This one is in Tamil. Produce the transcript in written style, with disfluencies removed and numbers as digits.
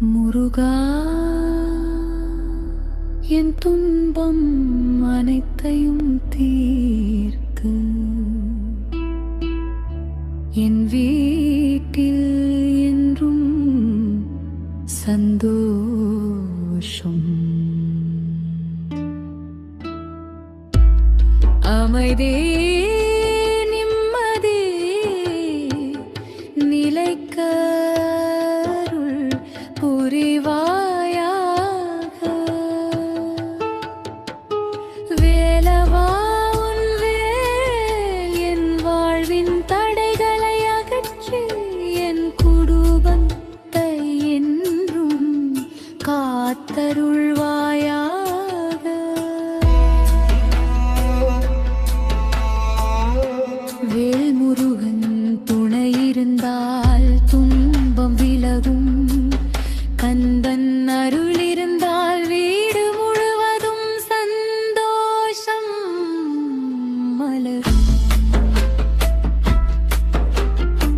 முருகா, என் துன்பம் அனைத்தையும் தீர்த்து என் வீட்டில் என்றும் சந்தோஷம், அமைதி, நிம்மதி நிலைக்க அருள் புரிவாயாக. வேலவா, உன் வேல் என் வாழ்வின் தடைகளை அகற்றி என் குடும்பத்தை என்றும் காத்தருள்வாயாக.